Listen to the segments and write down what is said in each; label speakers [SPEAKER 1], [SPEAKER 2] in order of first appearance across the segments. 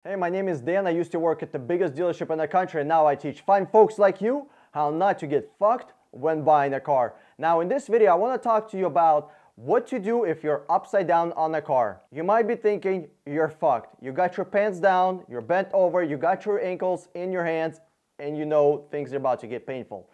[SPEAKER 1] Hey, my name is Dan. I used to work at the biggest dealership in the country, and now I teach fine folks like you how not to get fucked when buying a car. Now in this video, I want to talk to you about what to do if you're upside down on a car. You might be thinking you're fucked. You got your pants down, you're bent over, you got your ankles in your hands, and you know things are about to get painful.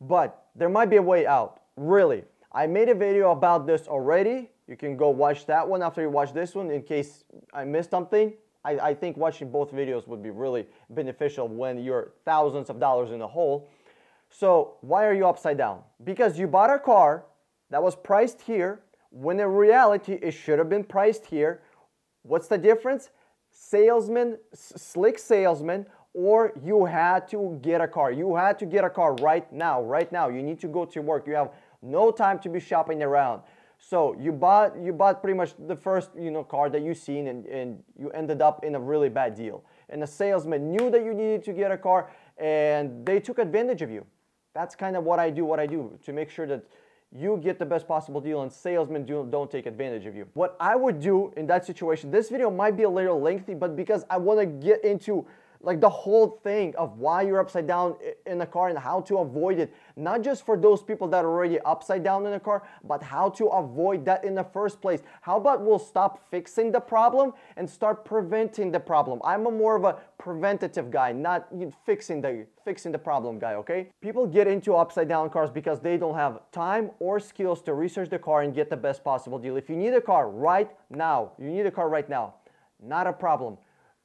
[SPEAKER 1] But there might be a way out, really. I made a video about this already. You can go watch that one after you watch this one in case I missed something. I think watching both videos would be really beneficial when you're thousands of dollars in the hole. So why are you upside down? Because you bought a car that was priced here when in reality it should have been priced here. What's the difference? Salesman, slick salesman, or you had to get a car. You had to get a car right now. Right now, you need to go to work. You have no time to be shopping around. So you bought pretty much the first car that you've seen, and you ended up in a really bad deal. And the salesman knew that you needed to get a car, and they took advantage of you. That's kind of what I do to make sure that you get the best possible deal and salesmen don't take advantage of you. What I would do in that situation, this video might be a little lengthy, but because I want to get into like the whole thing of why you're upside down in a car and how to avoid it. Not just for those people that are already upside down in a car, but how to avoid that in the first place. How about we'll stop fixing the problem and start preventing the problem? I'm more of a preventative guy, not fixing the problem guy, okay? People get into upside down cars because they don't have time or skills to research the car and get the best possible deal. If you need a car right now, not a problem.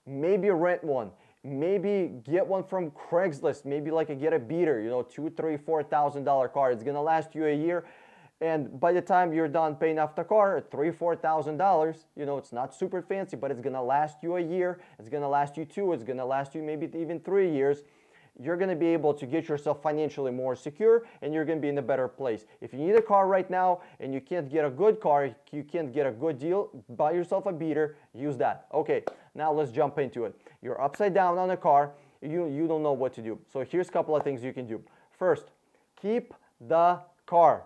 [SPEAKER 1] Maybe rent one. Maybe get one from Craigslist. Maybe get a beater, $2,000, $3,000, $4,000 car. It's gonna last you a year, and by the time you're done paying off the car, $3,000, $4,000, it's not super fancy, but it's gonna last you a year. It's gonna last you 2. It's gonna last you maybe even 3 years. You're going to be able to get yourself financially more secure, and you're going to be in a better place. If you need a car right now and you can't get a good car, you can't get a good deal, buy yourself a beater, use that. Okay, now let's jump into it. You're upside down on a car, you don't know what to do. So here's a couple of things you can do. First, keep the car.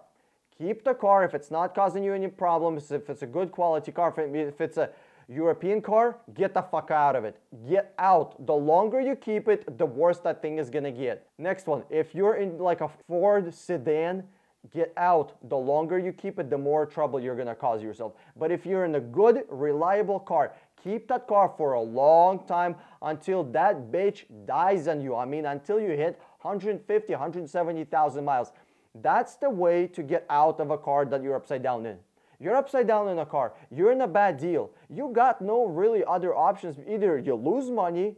[SPEAKER 1] Keep the car if it's not causing you any problems, if it's a good quality car, if it's a European car, get the fuck out of it. Get out. The longer you keep it, the worse that thing is gonna get. Next one, if you're in like a Ford sedan, get out. The longer you keep it, the more trouble you're gonna cause yourself. But if you're in a good, reliable car, keep that car for a long time until that bitch dies on you. I mean, until you hit 150, 170,000 miles. That's the way to get out of a car that you're upside down in. You're upside down in a car. You're in a bad deal. You got no really other options. Either you lose money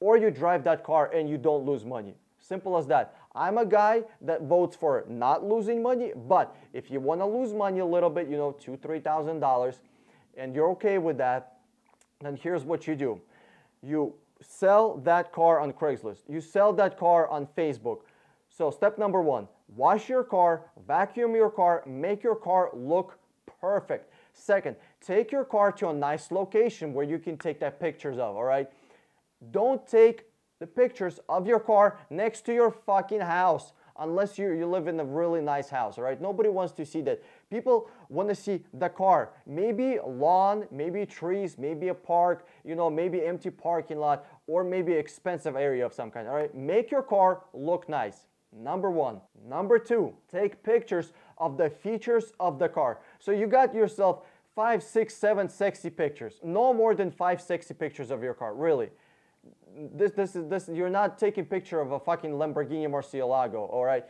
[SPEAKER 1] or you drive that car and you don't lose money. Simple as that. I'm a guy that votes for not losing money, but if you want to lose money a little bit, $2,000, $3,000, and you're okay with that, then here's what you do. You sell that car on Craigslist. You sell that car on Facebook. So step number 1, wash your car, vacuum your car, make your car look perfect. Second, take your car to a nice location where you can take that pictures of, all right? Don't take the pictures of your car next to your fucking house unless you live in a really nice house, all right? Nobody wants to see that. People want to see the car. Maybe a lawn, maybe trees, maybe a park, maybe empty parking lot, or maybe expensive area of some kind, all right? Make your car look nice. Number 1. Number 2, take pictures of the features of the car. So you got yourself 5, 6, 7 sexy pictures. No more than 5 sexy pictures of your car, really. This you're not taking picture of a fucking Lamborghini Murcielago, all right?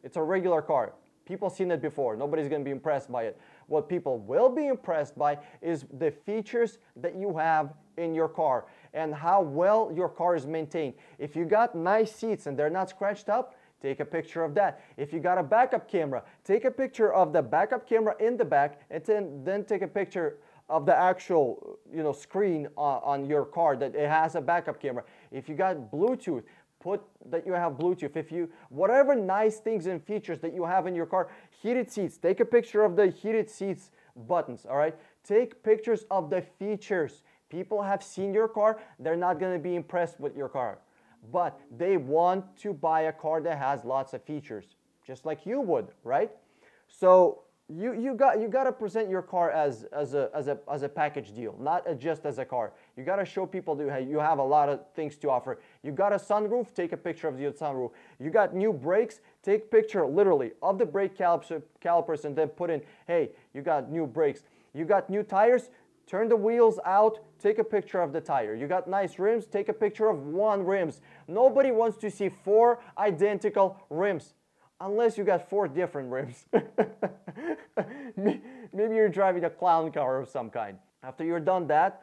[SPEAKER 1] It's a regular car. People seen it before. Nobody's going to be impressed by it. What people will be impressed by is the features that you have in your car and how well your car is maintained. If you got nice seats and they're not scratched up, take a picture of that. If you got a backup camera, take a picture of the backup camera in the back, and then take a picture of the actual screen on your car that it has a backup camera. If you got Bluetooth, put that you have Bluetooth. Whatever nice things and features that you have in your car, heated seats, take a picture of the heated seats buttons, all right? Take pictures of the features. People have seen your car, they're not gonna be impressed with your car, but they want to buy a car that has lots of features, just like you would, right? So you got to present your car as a package deal, not just as a car. You got to show people that you have a lot of things to offer. You got a sunroof, take a picture of the sunroof. You got new brakes, take picture literally of the brake calipers and then put in, hey, you got new brakes. You got new tires, turn the wheels out, take a picture of the tire. You got nice rims, take a picture of one rims. Nobody wants to see 4 identical rims. Unless you got 4 different rims. Maybe you're driving a clown car of some kind. After you're done that,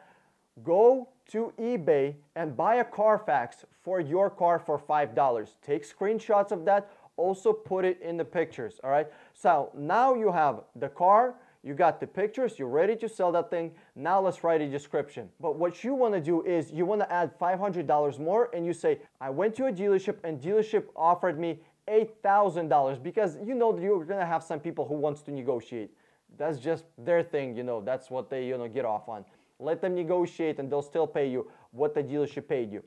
[SPEAKER 1] go to eBay and buy a Carfax for your car for $5. Take screenshots of that. Also put it in the pictures, all right? So now you have the car, you got the pictures, you're ready to sell that thing. Now let's write a description. But what you want to do is you want to add $500 more and you say, I went to a dealership and dealership offered me $8,000, because you know that you're gonna have some people who wants to negotiate. That's just their thing, you know, that's what they, you know, get off on. Let them negotiate and they'll still pay you what the dealership paid you,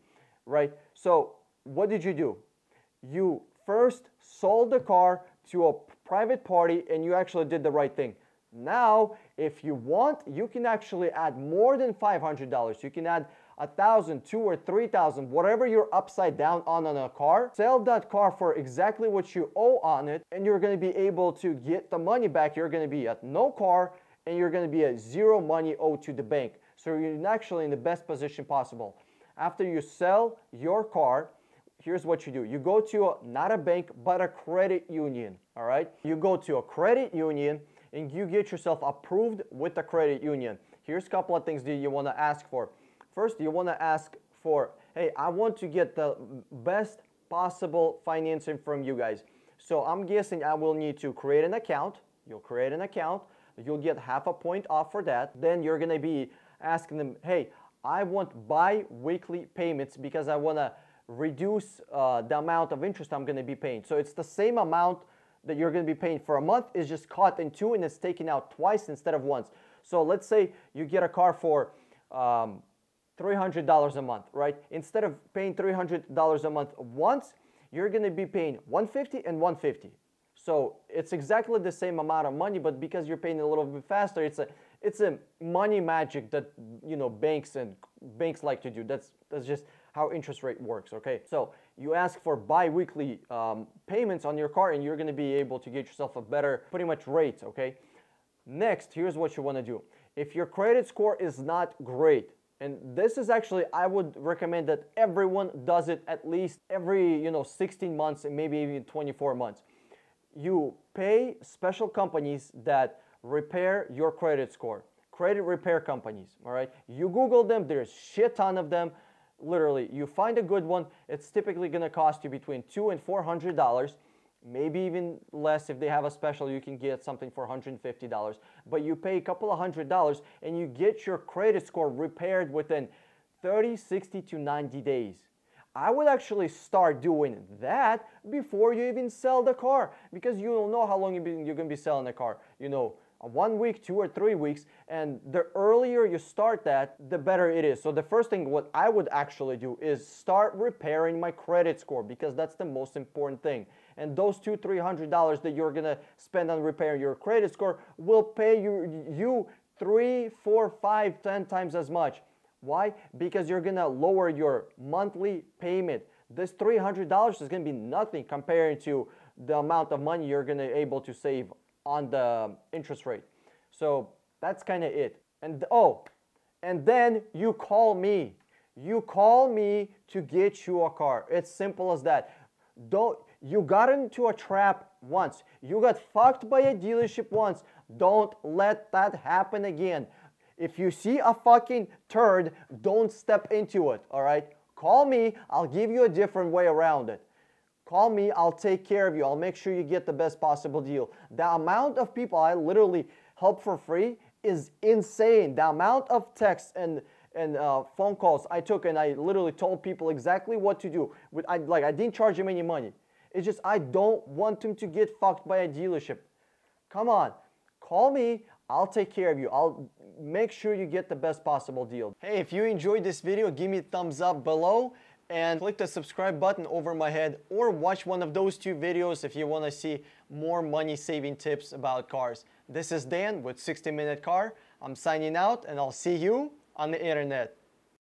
[SPEAKER 1] right? So what did you do? You first sold the car to a private party and you actually did the right thing. Now, if you want, you can actually add more than $500. You can add 1,000, 2,000 or 3,000, whatever you're upside down on a car. Sell that car for exactly what you owe on it, and you're going to be able to get the money back. You're going to be at no car, and you're going to be at 0 money owed to the bank. So you're actually in the best position possible. After you sell your car, here's what you do. You go to not a bank, but a credit union, all right? You go to a credit union, and you get yourself approved with the credit union. Here's a couple of things that you want to ask for. First, you want to ask for, hey, I want to get the best possible financing from you guys. So I'm guessing I will need to create an account. You'll create an account. You'll get half a point off for that. Then you're going to be asking them, hey, I want bi-weekly payments because I want to reduce the amount of interest I'm going to be paying. So it's the same amount that you're going to be paying for a month is just cut in 2 and it's taken out twice instead of once. So let's say you get a car for $300 a month, right? Instead of paying $300 a month once, you're going to be paying $150 and $150. So it's exactly the same amount of money, but because you're paying a little bit faster, it's a money magic that, you know, banks like to do. That's just how interest rate works, okay? So you ask for bi-weekly payments on your car and you're going to be able to get yourself a better pretty much rate, okay? Next, here's what you want to do. If your credit score is not great, and this is actually, I would recommend that everyone does it at least every, you know, 16 months and maybe even 24 months. You pay special companies that repair your credit score. Credit repair companies, all right? You Google them, there's shit ton of them. Literally, you find a good one, it's typically gonna cost you between $200 and $400. Maybe even less. If they have a special, you can get something for $150. But you pay a couple of $100 and you get your credit score repaired within 30, 60 to 90 days. I would actually start doing that before you even sell the car, because you don't know how long you're going to be selling the car. You know, 1 week, 2 or 3 weeks, and the earlier you start that, the better it is. So the first thing what I would actually do is start repairing my credit score, because that's the most important thing. And those $200-300 that you're gonna spend on repairing your credit score will pay you 3, 4, 5, 10 times as much. Why? Because you're gonna lower your monthly payment. This $300 is gonna be nothing compared to the amount of money you're gonna able to save on the interest rate. So that's kind of it. And oh, and then you call me. You call me to get you a car. It's simple as that. You got into a trap once. You got fucked by a dealership once. Don't let that happen again. If you see a fucking turd, don't step into it, all right? Call me. I'll give you a different way around it. Call me. I'll take care of you. I'll make sure you get the best possible deal. The amount of people I literally help for free is insane. The amount of texts and phone calls I took, and I literally told people exactly what to do. I didn't charge them any money. It's just I don't want them to get fucked by a dealership. Come on, call me. I'll take care of you. I'll make sure you get the best possible deal. Hey, if you enjoyed this video, give me a thumbs up below and click the subscribe button over my head, or watch one of those 2 videos if you want to see more money saving tips about cars. This is Dan with 60 Minute Car. I'm signing out and I'll see you on the internet.